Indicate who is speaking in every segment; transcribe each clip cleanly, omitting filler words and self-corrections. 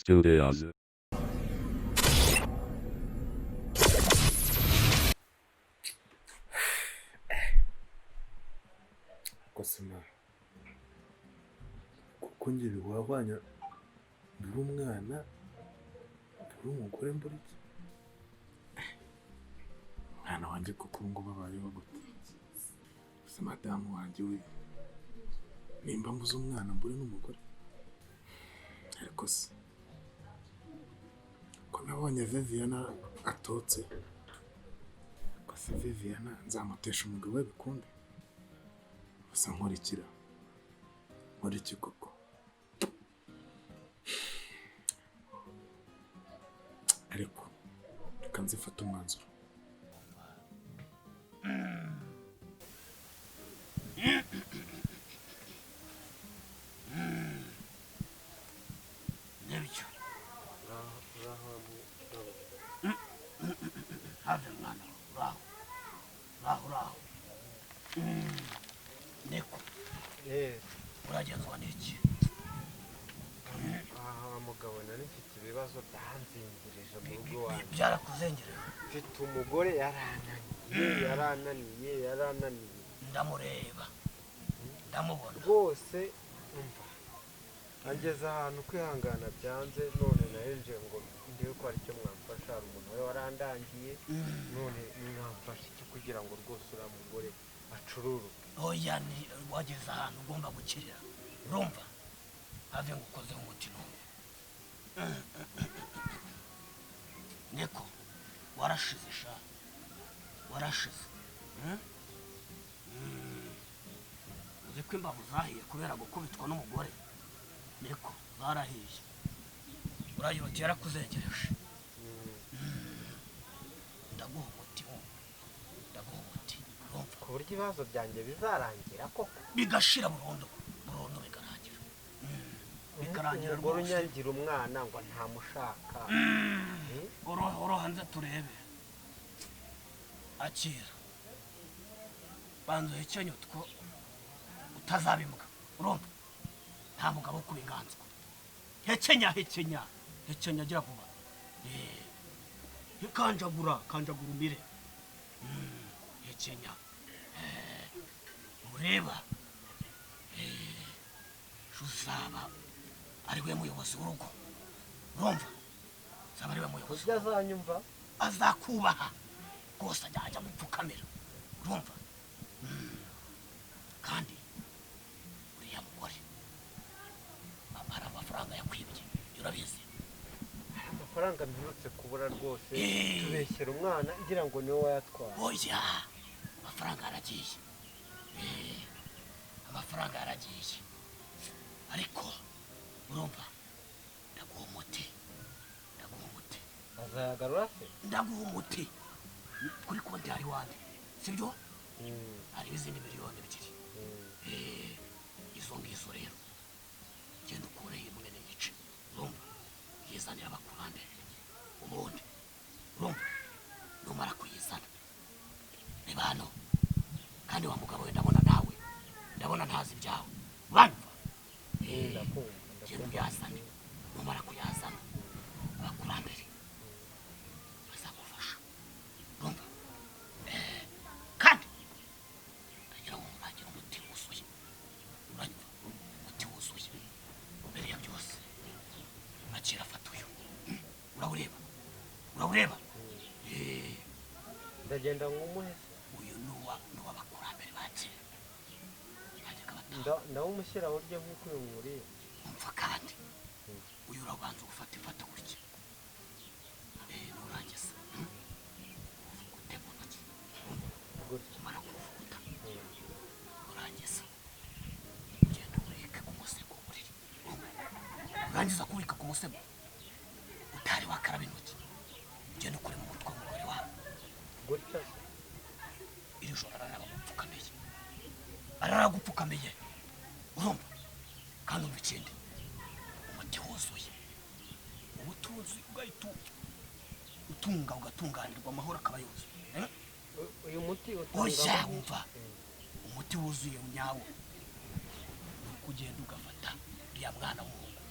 Speaker 1: Studios.
Speaker 2: Kosima kuko ngiri wahwanya nduri umwana nduri umugore mburiki mwana wanjye kuko ngo babayeho gute se madamu wanjye we nimba mbuze umwana mbure n'umugore ariko se ko nabonye Viviana atotse ko se Viviana nzamutesha umugabo we bikunde basa nkurikira muri kikoko ariko reka nzifata umwanzuro
Speaker 3: n'ibyo have mwana uraho niko uragenzwa n'iki
Speaker 4: mugabo nari mfite ibibazo byanzingirije mu rugo wanjye
Speaker 3: byarakuzengereje
Speaker 4: mfite umugore yarananiye
Speaker 3: ndamureba ndamubona
Speaker 4: rwose umva angeze ahantu kwihangana byanze none narinjiye ngo ndiwe ko ari cyo mwamfasha hari umuntu we warandangiye none mwamfasha iki kugira ngo rwose uriya mugore acururuke
Speaker 3: oya ni wageze ahantu ugomba gukirira urumva have ngo ukoze umutima niko warashize sha warashize uzi ko imbavu zahiye kubera gukubitwa n'umugore niko zarahiye urayibati yarakuzengereje ndaguha umuti urumva
Speaker 4: ku buryo ibibazo byanjye bizarangira koko
Speaker 3: bigashira burundu bikarangira
Speaker 4: rwose unyangira umwana ngo ntamushaka
Speaker 3: orohanze turebe akira banzu hekenye utwo utazabimbwa urumva nta mugabo kuba inganzwa hekenya agira vuba kanjagura umire hekenya ureba uzaba ari we muyobozi w'urugo urumva zaba ari we muyobozi
Speaker 4: azanyumva
Speaker 3: azakubaha rwose ajya mupfukamira urumva kandi uriya mugore amara amafaranga yakwibye urabizi
Speaker 4: amafaranga mperutse kubura rwose tubeshyera umwana ngira ngo niwe wayatwara
Speaker 3: oya amafaranga yaragiye ariko urumva ndaguha umuti
Speaker 4: azayagarura se
Speaker 3: ndaguha umuti kuri konti hari wande sibyo hari izindi miliyoni 2 izo ngizo rero genda ukureho imwe n'igice urumva yizanira abakurande ubundi urumva numara kuyizana reba hano kandi wa mugabo we ndabona ntazi ibyawe uranyumva genda uyazane numara kuyazana abakurambere bazagufasha urumva kandi ndagira ngo muragira umuti wuzuye uranyumva umuti wuzuye mbere ya byose akira fata uyu urawureba
Speaker 4: ndagenda nk'umuhe
Speaker 3: uyu n'uw'abakurambere ba kera
Speaker 4: ndawumushyira buryo nk'uko uyu nkuriye
Speaker 3: umva kandi uyu urabanza ufata gutya nurangiza ufukute mu ntoki umara kuvuta urangiza ugenda ubika ku musego buriri urangiza kubika ku musego utari wakaraba intoki ugenda ukure mu mutwe w'umugore wawe
Speaker 4: gutya
Speaker 3: iri joro araragupfukamiye urumva kandi umva ikindi umuti wuzuye ubutunzi ugahita ugatunganirwa amahoro akaba yuzuye
Speaker 4: uyu muti
Speaker 3: oya umva umuti wuzuye nyawo kugenda ugafata uriya mwana w'umuhungu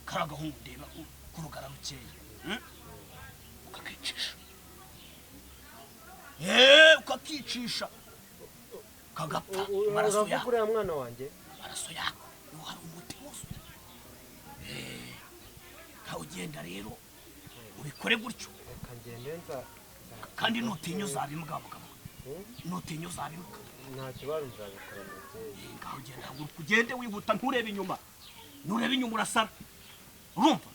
Speaker 3: karagahungu ndeba kurugara rukeya ukakicisha ukakicisha kagapfa amaraso yako
Speaker 4: uravuga mwana wanjye
Speaker 3: amaraso yako niho hari umuti wuzuye kawugenda rero ubikore gutyo
Speaker 4: reka ngende nza
Speaker 3: kandi nutinya uzabimbwa mugabo nutinya uzabimbwa
Speaker 4: nta kibazo nzabikora mubyeyi
Speaker 3: ngaho ugenda ugende wihuta nturebe inyuma urasara urumva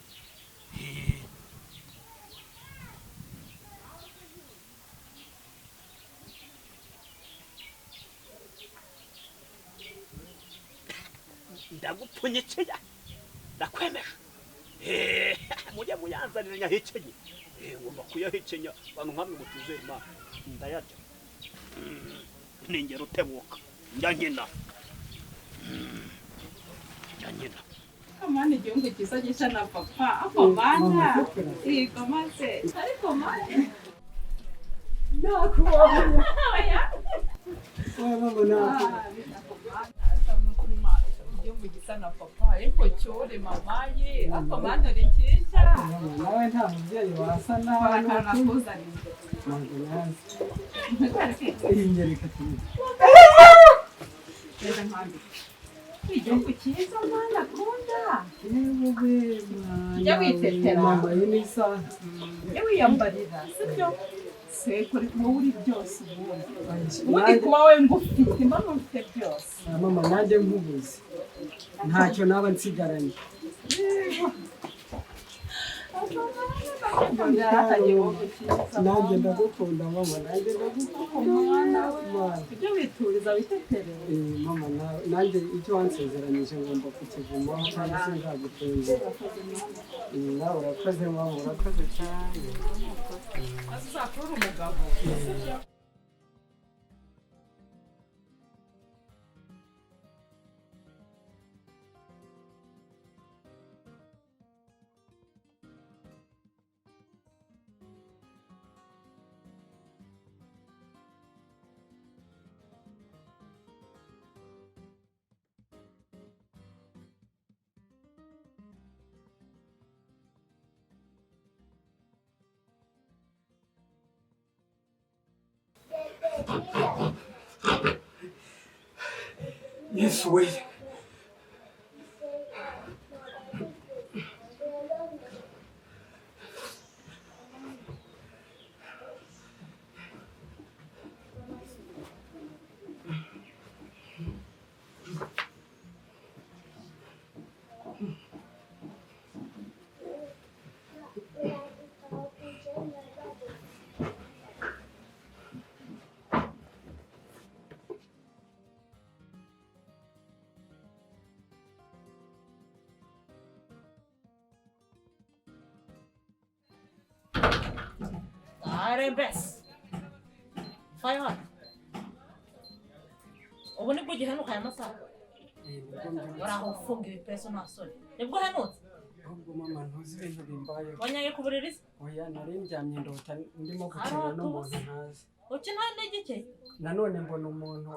Speaker 3: ndagupfunyikira ndakwemeje mujye muyanzanira nyahekenye ngomba kuyahekenya bantu nkamwe mutizeye Imana ndayarya ningero utebuka njya nkina
Speaker 1: Kamani igihugu cyiza gisha na papa ako bana yego maze ariko mane nakubona oya igihugu gisa na papa ariko cyore mamaye ako bana rikisha
Speaker 5: nawe nta mubyeyi wasa nawe
Speaker 1: nakuzanije
Speaker 5: ingeri katuye
Speaker 1: reka nkambi igihugu cyiza mwana akunda jya witetera
Speaker 5: mama y'inisa
Speaker 1: jya wiyambarira sibyo sekore kuba uri byose ubundi kuba we ngo ufite impano ufite byose
Speaker 5: mama nanjye nkubuze ntacyo naba nsigaranye nanjye ndagukunda mama nanjye ndagukunda
Speaker 1: ibyo wituriza witetere
Speaker 5: mama nanjye icyo wansezeranyije ngomba kukivumaho kandi sinzagutenze nawe urakoze mama urakoze cyane
Speaker 1: azakura umugabo
Speaker 2: Yes, wait.
Speaker 6: Arebes. Fire. Ubu nibwo gihenuka aya masaha. Uraho ufunga ibipeso nta soni. Nibwo henutse.
Speaker 5: ahubwo mama ntuzi ibintu bimbaye
Speaker 6: Wanyaye ku buriri se?
Speaker 5: oya nari ndyamye ndota ndimo gukina n'umuntu ntazi
Speaker 6: Ukina n'igike?
Speaker 5: nanone mbona umuntu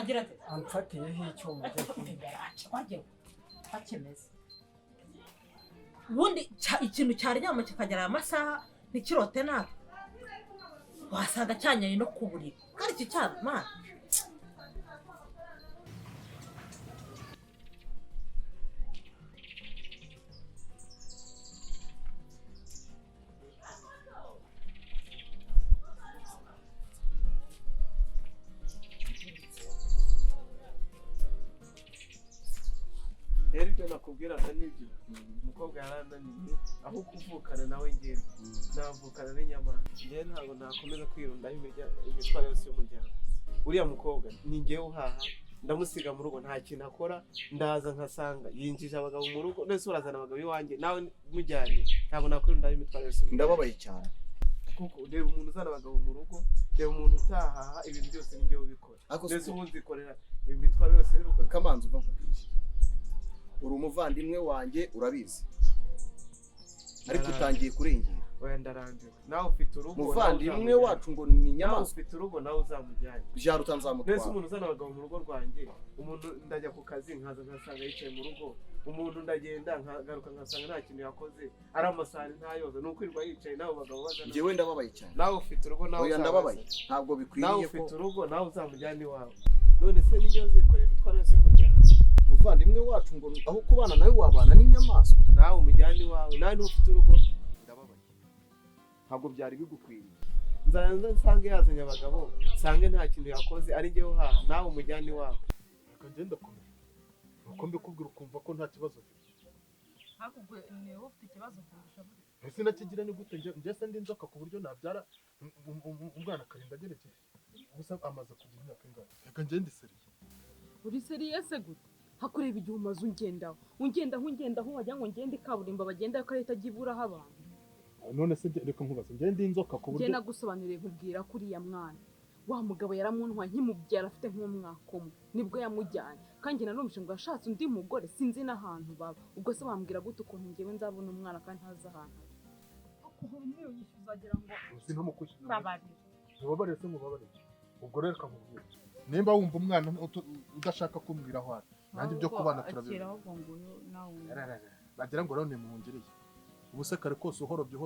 Speaker 6: Agira ati
Speaker 5: amfatiyeho icyuma
Speaker 6: hakimeze. Ubundi ikintu cyaryama kikagera aya masaha ntikirote nabi. Wasanga cyanyaye no ku buriri. Kandi iki cyana mana.
Speaker 4: rero ibyo nakubwiraga nibyo umukobwa yarananiye aho kuvukana nawe ngewe navukana n'inyamaswa ngewe ntabwo nakomeza kwirundaho imitwaro yose y'umuryango uriya mukobwa ni ngewe uhaha ndamusiga mu rugo nta kintu akora ndaza nkasanga yinjije abagabo mu rugo ndetse urazana abagabo iwanjye nawe mujyanye ntabwo nakwirundaho imitwaro yose
Speaker 7: ndababaye cyane
Speaker 4: kuko reba umuntu uzana abagabo mu rugo reba umuntu utahaha ibintu byose ni ngewe ubikora ndetse ubu nzikorera imitwaro yose y'urugo
Speaker 7: Kamanzi uva nkubwiye uri umuvandimwe wanjye urabizi ariko utangiye kurengera
Speaker 4: wenda arangiza nawe ufite urugo
Speaker 7: muvandimwe wacu ngo ni
Speaker 4: nawe
Speaker 7: inyamaswa
Speaker 4: ufite urugo nawe uzamujyane
Speaker 7: byaruta
Speaker 4: mbese
Speaker 7: nzamutwara
Speaker 4: umuntu uzana abagabo mu rugo rwanjye umuntu ndajya ku kazi nkaza nkasanga yicaye mu rugo umuntu ndagenda nkagaruka nkasanga nta kintu yakoze ari amasahani ntayoza ni ukwirirwa yicaye nawe bagabo bazana
Speaker 7: njyewe ndababaye cyane
Speaker 4: nawe ufite urugo nawe
Speaker 7: oya ndababaye ntabwo
Speaker 4: nawe
Speaker 7: bikwiriye
Speaker 4: ufite
Speaker 7: ko
Speaker 4: urugo nawe uzamujyane iwawe none se nijye uzikorera utwara wese y'umuryango
Speaker 7: muvandimwe wacu ngo aho kubana nawe wabana n'inyamaswa
Speaker 4: nawe umujyane iwawe nawe ntufite urugo
Speaker 7: ndababaye ntabwo byari bigukwiriye
Speaker 4: nzanza nsange yazanye abagabo nsange nta kintu yakoze ari njyewe uhaha nawe umujyane iwawe
Speaker 2: reka ngenda kumenya nuko mbikubwira ukumva ko nta kibazo ufite
Speaker 1: hakugwe niwe ufite ikibazo kurusha buri
Speaker 2: ese nakigira ni gute njye se ndi inzoka ku buryo nabyara umwana akarinda agerekeje gusa amaze kugira imyaka ingana reka ngende seriye
Speaker 8: uri seriye se gute hakureba igihe umaze ungendaho wagira ngo ngende kaburimbo bagenda ko leta ajya iburaho abantu
Speaker 2: none se reka nkubaze njye ndi inzoka ku buryo
Speaker 8: njye nagusobanuriye nkubwira ko uriya mwana wa mugabo yaramuntwaye nkimubyara afite nk'umwaka umwe nibwo yamujyanye kandi nanumvise ngo yashatse undi mugore sinzi n'ahantu baba ubwo se wambwira gute ukuntu njyewe nzabona umwana kandi ntazi ahantu
Speaker 1: ukuntu umwe yishyuzagira ngo
Speaker 2: sinamukwishyura
Speaker 1: babarire
Speaker 2: mubabarire se mubabarire ubwo rero reka nkubwire nimba wumva umwana udashaka kumbwira aho ari nanjye ibyo kubana turabira bagira ngo rero nimuhungereye ubu se kare kose uhorobye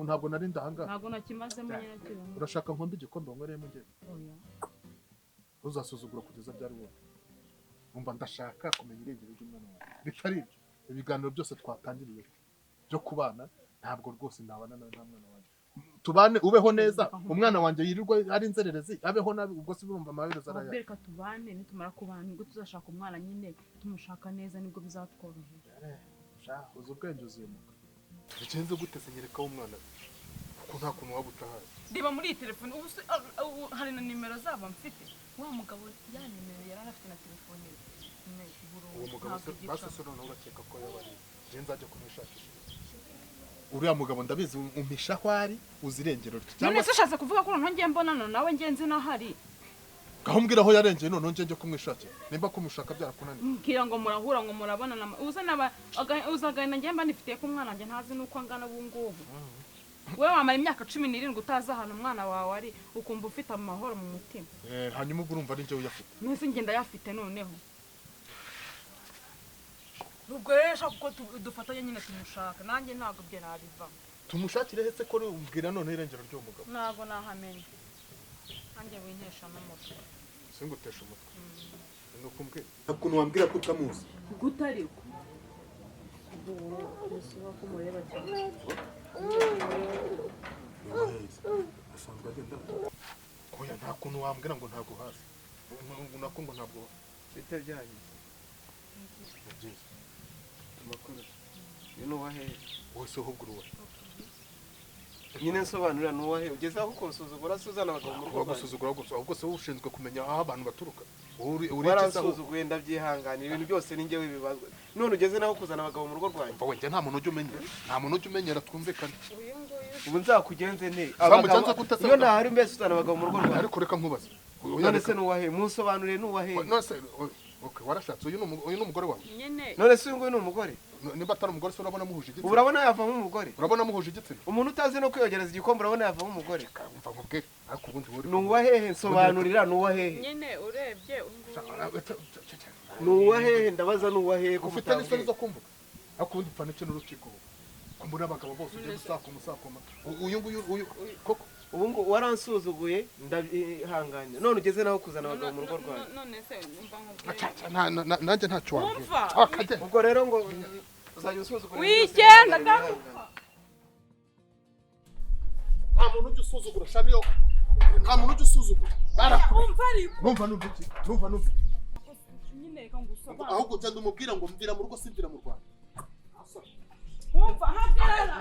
Speaker 2: ntabwo nari ndahanga
Speaker 8: ntabwo nakimazemo nyakira
Speaker 2: urashaka nkombe igikombe wanywereyemo njye uzasuzugura kugeza byari wowe umva ndashaka kumenya irengero ry'umwana wawe bitari ibyo ibiganiro byose twatangiriye byo kubana ntabwo rwose nabana nta mwana wanjye tubane ubeho neza umwana wanjye yirirwa ari inzererezi abeho nabi ubwo se urumva amaherezo araya
Speaker 8: reka tubane nitumara kubana nibwo tuzashaka umwana nyine tumushaka neza nibwo bizatworohera
Speaker 2: uzi ubwenge uzimuka bigenze gute se nyereka w'umwana kuko nta kuntu waba utahazi
Speaker 8: reba muri iyi telefone ubu hari na nimero zabo mfite wa mugabo ya nimero yari afite na telefone
Speaker 2: uwo mugabo se basese noneho urakeka ko yaba ari njye nzajya kumwishakisha uriya mugabo ndabizi umpisha aho ari uzi irengero rye
Speaker 8: none se ushatse kuvuga ko noneho ngiye mbonana nawe ngenzi n'ahari
Speaker 2: gaho mbwira aho yarengeye noneho njye kumwishakira nimba kumushaka byarakunaniye
Speaker 8: mbwira ngo murahura ngo murabonana uzagana njye mba nifitiye ko umwana wanjye ntazi n'uko angana ubu ngubu wowe wamara imyaka 17 utazi ahantu umwana wawe ari ukumva ufite amahoro mu mutima
Speaker 2: hanyuma ubwo urumva ari njye uyafite
Speaker 8: nese ngenda yafite noneho ubwo rero kuko dufatanye nyine tumushaka nanjye ntabwo bye nabiva
Speaker 2: tumushakire hetse ko umbwira none irengero ry'uwo mugabo
Speaker 8: ntabwo nahamenye nanjye wintesha n'umutwe
Speaker 2: singutesha umutwe nuko mbwira ukuntu wambwira ko utamuzi
Speaker 8: gutariko ubu ko mureba cyane
Speaker 2: asanzwe agenda koya nta kuntu wambwira ngo ntabwo hazi nako ngo ntabwo
Speaker 4: bite byanyu
Speaker 2: byiza
Speaker 4: amakuru ni nuwahe
Speaker 2: wese ahubwo uruwa
Speaker 4: nyine nsobanurira nuwahe ugeze aho kunsuzugura suzana abagabo mu rugo
Speaker 2: gusuzugura gusa ahubwo se ushinzwe kumenya aho abantu baturuka
Speaker 4: uransuzugura ndabyihanganira ibintu byose ni njyewe bibazwa none ugeze naho kuzana abagabo mu rugo rwanjye
Speaker 2: wowe nta muntu ujya umenyera twumvikane
Speaker 4: ubu nzakugenze nte abagabo iyo ntahari mbese uzana abagabo mu rugo rwanjye
Speaker 2: ariko reka nkubaze
Speaker 4: none se nuwahe munsobanurire nuwahe
Speaker 2: none se okay warashatse uyu ni umugore wawe
Speaker 4: none se uyu nguyu ni umugore
Speaker 2: niba atari umugore se urabona muhuje igitsina
Speaker 4: urabona yavamo umugore
Speaker 2: urabona muhuje igitsina
Speaker 4: umuntu utazi no kwiyogereza igikombe urabona yavamo umugore
Speaker 2: umva nkubwire ariko ubundi wowe
Speaker 4: nuwahehe nsobanurira nuwahehe
Speaker 8: nyine urebye
Speaker 4: nuwahehe ndabaza nuwahehe ko
Speaker 2: ufite n'isoni zo kumvuga ariko ubundi upfa n'icyo n'urukiko kumbura abagabo bose ujye gusakuma uyu koko
Speaker 4: ubu ngo waransuzuguye ndabihanganye none ugeze naho kuzana abagabo mu rugo rwanjye
Speaker 8: none se umva nkubwire
Speaker 2: nanjye ntacyo wambwira
Speaker 4: ubwo rero ngo uzajya usuzugura
Speaker 8: wigenda
Speaker 2: nta muntu ujya usuzugura shaniyo nta muntu ujya usuzugura numva
Speaker 8: nyine reka ngusobanure
Speaker 2: ahubwo ugenda umubwira ngo mvira mu rugo simvira mu Rwanda
Speaker 1: umva hagarara